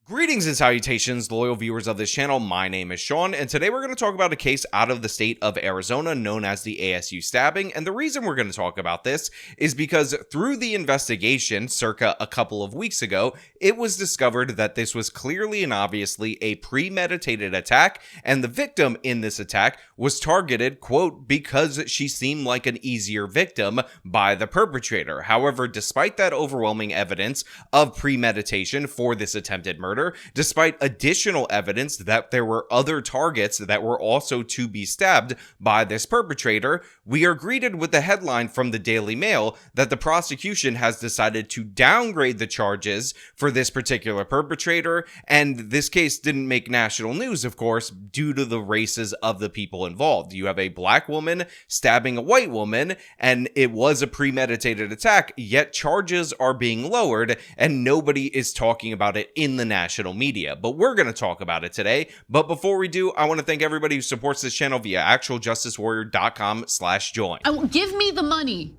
Greetings and salutations, loyal viewers of this channel. My name is Sean, and today we're going to talk about a case out of the state of Arizona known as the ASU stabbing. And the reason we're going to talk about this is because through the investigation circa a couple of weeks ago, it was discovered that this was clearly and obviously a premeditated attack, and the victim in this attack was targeted, quote, because she seemed like an easier victim by the perpetrator. However, despite that overwhelming evidence of premeditation for this attempted murder, despite additional evidence that there were other targets that were also to be stabbed by this perpetrator, we are greeted with the headline from the Daily Mail that the prosecution has decided to downgrade the charges for this particular perpetrator, and this case didn't make national news, of course, due to the races of the people involved. You have a black woman stabbing a white woman, and it was a premeditated attack, yet charges are being lowered, and nobody is talking about it in the national media, but we're going to talk about it today. But before we do, I want to thank everybody who supports this channel via actualjusticewarrior.com/join. Give me the money.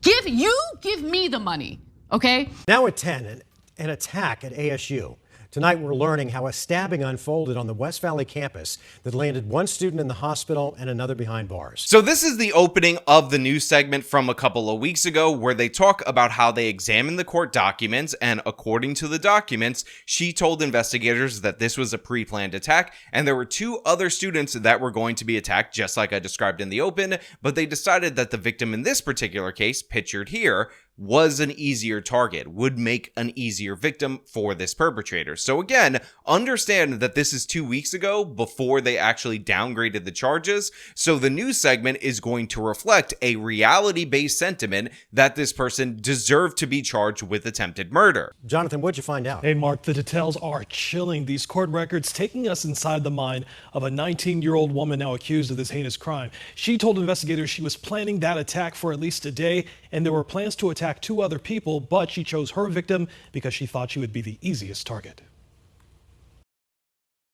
Give me the money, okay? Now at 10, an attack at ASU. Tonight we're learning how a stabbing unfolded on the West Valley campus that landed one student in the hospital and another behind bars. So this is the opening of the news segment from a couple of weeks ago where they talk about how they examined the court documents, and according to the documents, she told investigators that this was a pre-planned attack and there were two other students that were going to be attacked just like I described in the open, but they decided that the victim in this particular case, pictured here, was an easier target, would make an easier victim for this perpetrator. So again, understand that this is 2 weeks ago before they actually downgraded the charges. So the news segment is going to reflect a reality-based sentiment that this person deserved to be charged with attempted murder. Jonathan, what'd you find out? Hey, Mark, the details are chilling. These court records taking us inside the mind of a 19-year-old woman now accused of this heinous crime. She told investigators she was planning that attack for at least a day, and there were plans to attack two other people, but she chose her victim because she thought she would be the easiest target.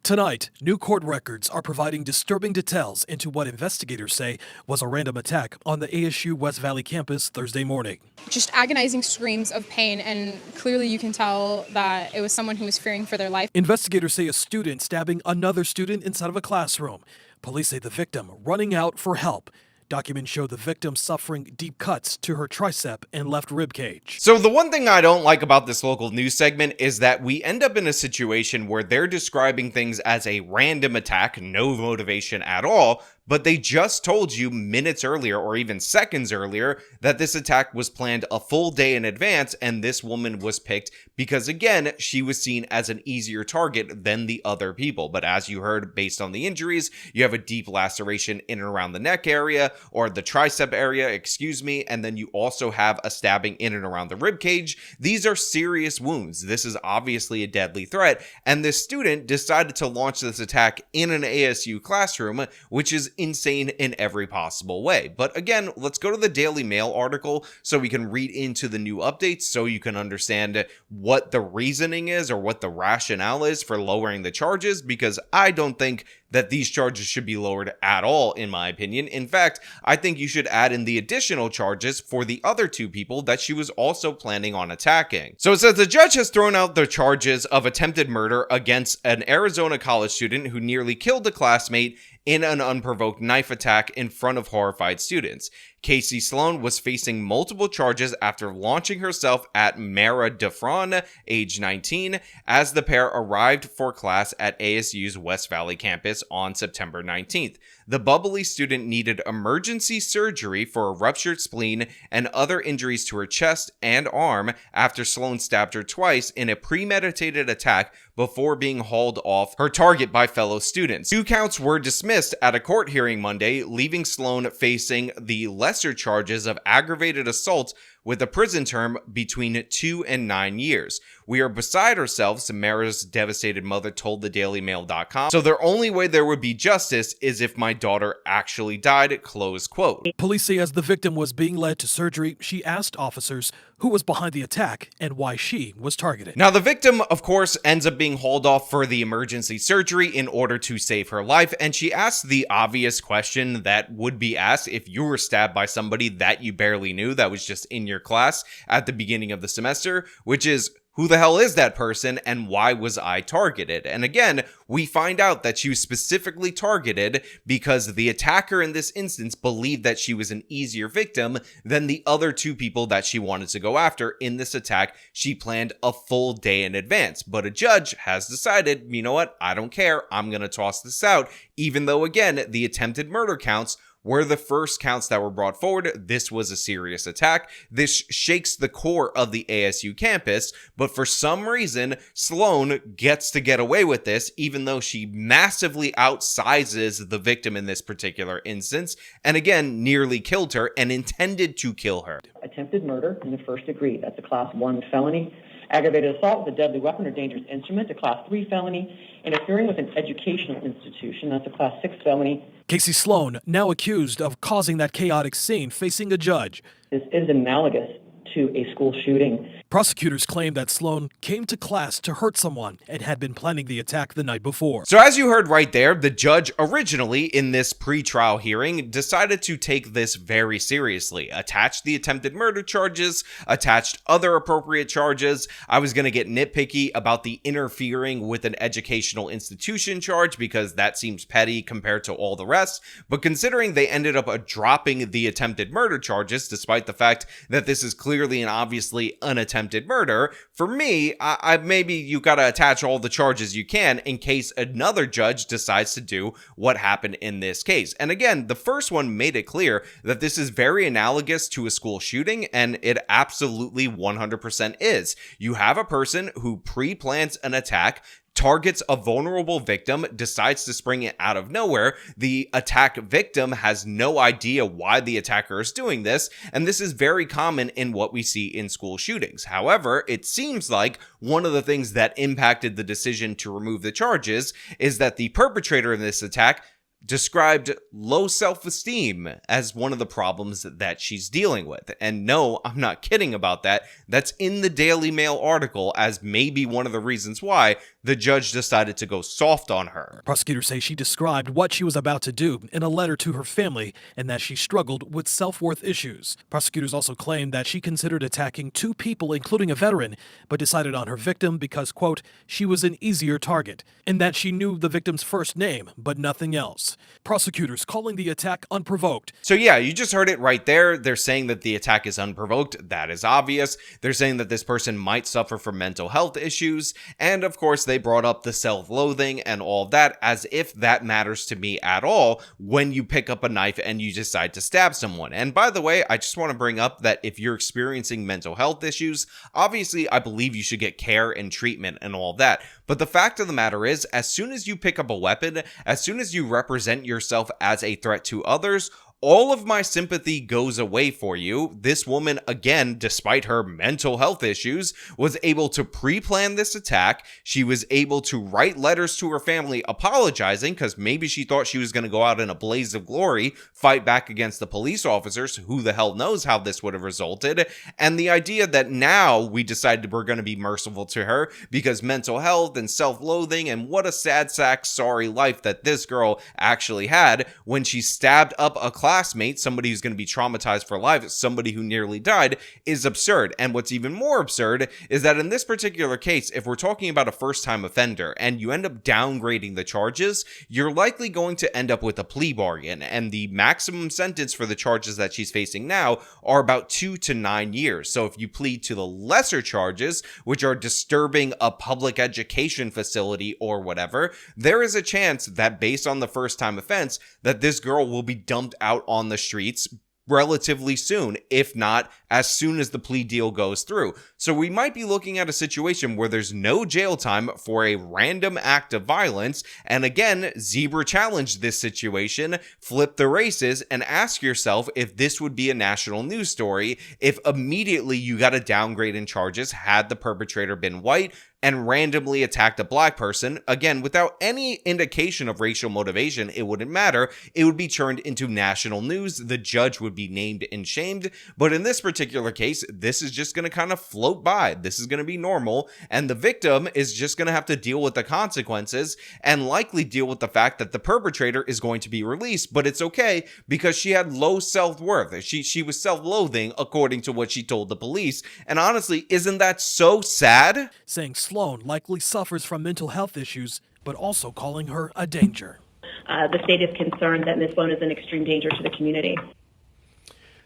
Tonight, new court records are providing disturbing details into what investigators say was a random attack on the ASU West Valley campus Thursday morning. Just agonizing screams of pain, and clearly you can tell that it was someone who was fearing for their life. Investigators say a student stabbing another student inside of a classroom. Police say the victim running out for help. Documents show the victim suffering deep cuts to her tricep and left rib cage. So the one thing I don't like about this local news segment is that we end up in a situation where they're describing things as a random attack, no motivation at all, but they just told you minutes earlier or even seconds earlier that this attack was planned a full day in advance, and this woman was picked because, again, she was seen as an easier target than the other people. But as you heard, based on the injuries, you have a deep laceration in and around the neck area, or the tricep area, excuse me, and then you also have a stabbing in and around the rib cage. These are serious wounds. This is obviously a deadly threat, and this student decided to launch this attack in an ASU classroom, which is insane in every possible way. But again, let's go to the Daily Mail article so we can read into the new updates so you can understand what the reasoning is or what the rationale is for lowering the charges, because I don't think that these charges should be lowered at all, in my opinion. In fact, I think you should add in the additional charges for the other two people that she was also planning on attacking. So it says the judge has thrown out the charges of attempted murder against an Arizona college student who nearly killed a classmate in an unprovoked knife attack in front of horrified students. Casey Sloan was facing multiple charges after launching herself at Mara Defron, age 19, as the pair arrived for class at ASU's West Valley campus on September 19th. The bubbly student needed emergency surgery for a ruptured spleen and other injuries to her chest and arm after Sloan stabbed her twice in a premeditated attack before being hauled off her target by fellow students. 2 counts were dismissed at a court hearing Monday, leaving Sloan facing the lesser charges of aggravated assault with a prison term between 2 and 9 years. We are beside ourselves, Mara's devastated mother told the DailyMail.com. So the only way there would be justice is if my daughter actually died, close quote. Police say as the victim was being led to surgery, she asked officers who was behind the attack and why she was targeted. Now, the victim, of course, ends up being hauled off for the emergency surgery in order to save her life, and she asked the obvious question that would be asked if you were stabbed by somebody that you barely knew that was just in your class at the beginning of the semester, which is, who the hell is that person and why was I targeted? And again, we find out that she was specifically targeted because the attacker in this instance believed that she was an easier victim than the other two people that she wanted to go after in this attack she planned a full day in advance. But a judge has decided, you know what, I don't care, I'm going to toss this out, even though, again, the attempted murder counts were the first counts that were brought forward. This was a serious attack. This shakes the core of the ASU campus, but for some reason, Sloan gets to get away with this, even though she massively outsizes the victim in this particular instance, and again, nearly killed her and intended to kill her. Attempted murder in the first degree, that's a Class 1 felony. Aggravated assault with a deadly weapon or dangerous instrument, a Class 3 felony. Interfering with an educational institution, that's a Class 6 felony. Casey Sloan, now accused of causing that chaotic scene, facing a judge. This is analogous to a school shooting. Prosecutors claim that Sloan came to class to hurt someone and had been planning the attack the night before. So as you heard right there, the judge originally in this pre-trial hearing decided to take this very seriously, attached the attempted murder charges, attached other appropriate charges. I was going to get nitpicky about the interfering with an educational institution charge because that seems petty compared to all the rest, but considering they ended up dropping the attempted murder charges, despite the fact that this is clearly and obviously an attempted murder, for me, I maybe you gotta attach all the charges you can in case another judge decides to do what happened in this case. And again, the first one made it clear that this is very analogous to a school shooting, and it absolutely 100% is. You have a person who pre-plans an attack, targets a vulnerable victim, decides to spring it out of nowhere. The attack victim has no idea why the attacker is doing this, and this is very common in what we see in school shootings. However, it seems like one of the things that impacted the decision to remove the charges is that the perpetrator in this attack described low self-esteem as one of the problems that she's dealing with. And no, I'm not kidding about that. That's in the Daily Mail article as maybe one of the reasons why the judge decided to go soft on her. Prosecutors say she described what she was about to do in a letter to her family and that she struggled with self-worth issues. Prosecutors also claimed that she considered attacking two people, including a veteran, but decided on her victim because, quote, she was an easier target, and that she knew the victim's first name, but nothing else. Prosecutors calling the attack unprovoked. So yeah, you just heard it right there. They're saying that the attack is unprovoked. That is obvious. They're saying that this person might suffer from mental health issues. And of course, they brought up the self-loathing and all of that, as if that matters to me at all when you pick up a knife and you decide to stab someone. And by the way, I just want to bring up that if you're experiencing mental health issues, obviously I believe you should get care and treatment and all that. But the fact of the matter is, as soon as you pick up a weapon, as soon as you represent yourself as a threat to others, all of my sympathy goes away for you. This woman, again, despite her mental health issues, was able to pre-plan this attack. She was able to write letters to her family apologizing because maybe she thought she was going to go out in a blaze of glory, fight back against the police officers. Who the hell knows how this would have resulted? And the idea that now we decided we're going to be merciful to her because mental health and self-loathing, and what a sad sack sorry life that this girl actually had when she stabbed up a classmate, somebody who's going to be traumatized for life, somebody who nearly died, is absurd. And what's even more absurd is that in this particular case, if we're talking about a first-time offender and you end up downgrading the charges, you're likely going to end up with a plea bargain, and the maximum sentence for the charges that she's facing now are about 2 to 9 years. So if you plead to the lesser charges, which are disturbing a public education facility or whatever, there is a chance that based on the first-time offense, that this girl will be dumped out on the streets relatively soon, if not as soon as the plea deal goes through. So we might be looking at a situation where there's no jail time for a random act of violence. And again, Zebra challenged this situation, flip the races, and ask yourself if this would be a national news story if immediately you got a downgrade in charges had the perpetrator been white and randomly attacked a black person. Again, without any indication of racial motivation, it wouldn't matter. It would be turned into national news. The judge would be named and shamed. But in this particular particular case, this is just going to kind of float by. This is going to be normal, and the victim is just going to have to deal with the consequences and likely deal with the fact that the perpetrator is going to be released, but it's okay because she had low self-worth. She was self-loathing according to what she told the police. And honestly, isn't that so sad? Saying Sloan likely suffers from mental health issues, but also calling her a danger. The state is concerned that Ms. Sloan is an extreme danger to the community.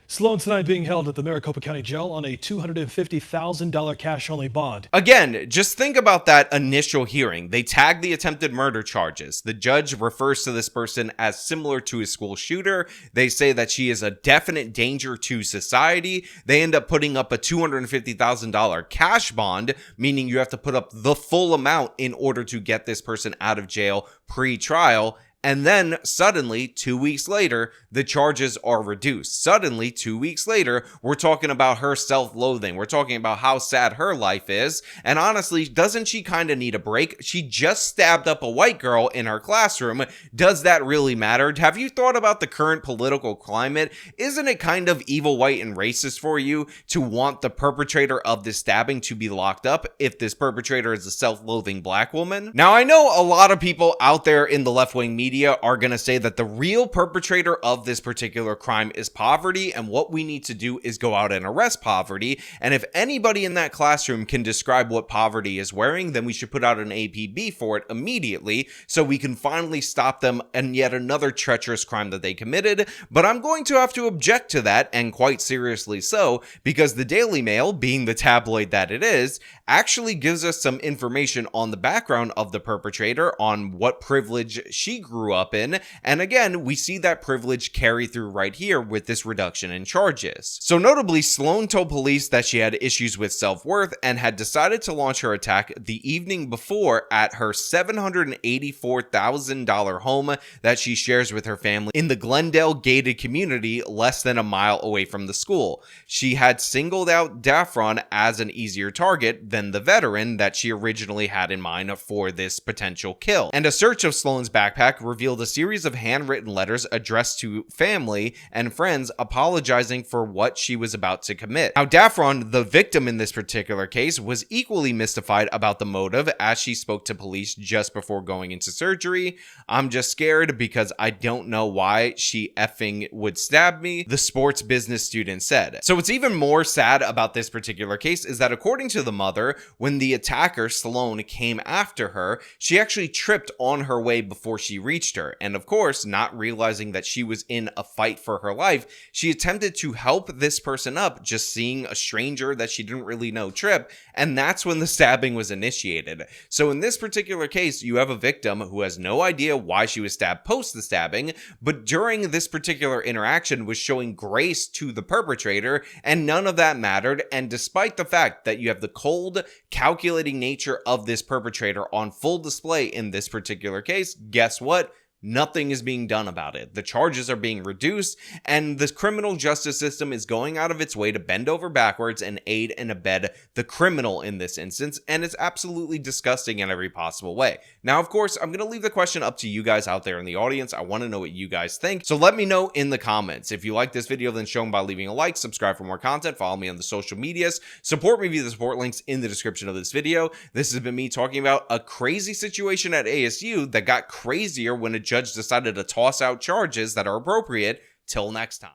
Sloan tonight being held at the Maricopa County Jail on a $250,000 cash-only bond. Again, just think about that initial hearing. They tag the attempted murder charges. The judge refers to this person as similar to a school shooter. They say that she is a definite danger to society. They end up putting up a $250,000 cash bond, meaning you have to put up the full amount in order to get this person out of jail pre-trial. And then suddenly, 2 weeks later, the charges are reduced. Suddenly, 2 weeks later, we're talking about her self-loathing. We're talking about how sad her life is. And honestly, doesn't she kind of need a break? She just stabbed up a white girl in her classroom. Does that really matter? Have you thought about the current political climate? Isn't it kind of evil, white, and racist for you to want the perpetrator of this stabbing to be locked up if this perpetrator is a self-loathing black woman? Now, I know a lot of people out there in the left-wing media are going to say that the real perpetrator of this particular crime is poverty, and what we need to do is go out and arrest poverty. And if anybody in that classroom can describe what poverty is wearing, then we should put out an APB for it immediately so we can finally stop them and yet another treacherous crime that they committed. But I'm going to have to object to that, and quite seriously so, because the Daily Mail, being the tabloid that it is, actually gives us some information on the background of the perpetrator, on what privilege she grew up in, and again, we see that privilege carry through right here with this reduction in charges. So notably, Sloan told police that she had issues with self-worth and had decided to launch her attack the evening before at her $784,000 home that she shares with her family in the Glendale gated community less than a mile away from the school. She had singled out Daffron as an easier target than the veteran that she originally had in mind for this potential kill. And a search of Sloan's backpack revealed a series of handwritten letters addressed to family and friends apologizing for what she was about to commit. Now, Daffron, the victim in this particular case, was equally mystified about the motive as she spoke to police just before going into surgery. "I'm just scared because I don't know why she effing would stab me," the sports business student said. So what's even more sad about this particular case is that according to the mother, when the attacker, Sloan, came after her, she actually tripped on her way before she reached her. And of course, not realizing that she was in a fight for her life, she attempted to help this person up, just seeing a stranger that she didn't really know trip, and that's when the stabbing was initiated. So in this particular case, you have a victim who has no idea why she was stabbed post the stabbing, but during this particular interaction was showing grace to the perpetrator, and none of that mattered. And despite the fact that you have the cold, calculating nature of this perpetrator on full display in this particular case, guess what? Nothing is being done about it. The charges are being reduced, and the criminal justice system is going out of its way to bend over backwards and aid and abet the criminal in this instance, and it's absolutely disgusting in every possible way. Now, of course, I'm going to leave the question up to you guys out there in the audience. I want to know what you guys think, so let me know in the comments. If you like this video, then show them by leaving a like, subscribe for more content, follow me on the social medias, support me via the support links in the description of this video. This has been me talking about a crazy situation at ASU that got crazier when a judge decided to toss out charges that are appropriate. Till next time.